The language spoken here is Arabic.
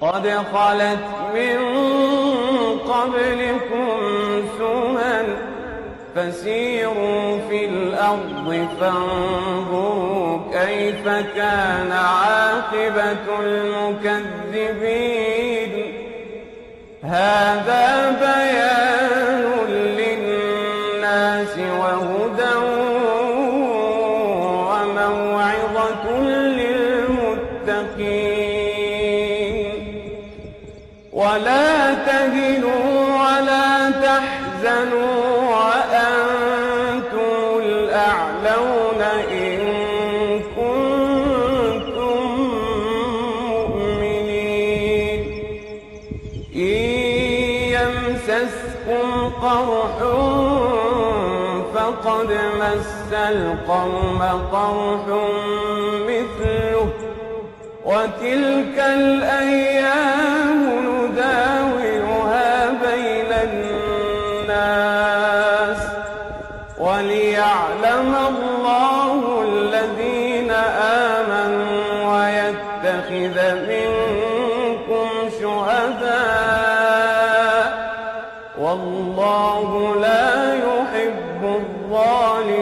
قد خلت من قبلكم سنن فسيروا في الأرض فانظروا كيف كان عاقبة المكذبين. هذا بيان للناس وهدى وموعظة للمتقين. ولا تهنوا ولا تحزنوا وأنتم الأعلون إن كنتم مؤمنين. إن يمسسكم قرح فقد مس القوم قرح مثله وتلك الأيام نداولها بين الناس وليعلم الله الذين آمنوا ويتخذ منكم شهداء والله لا يحب الظالمين.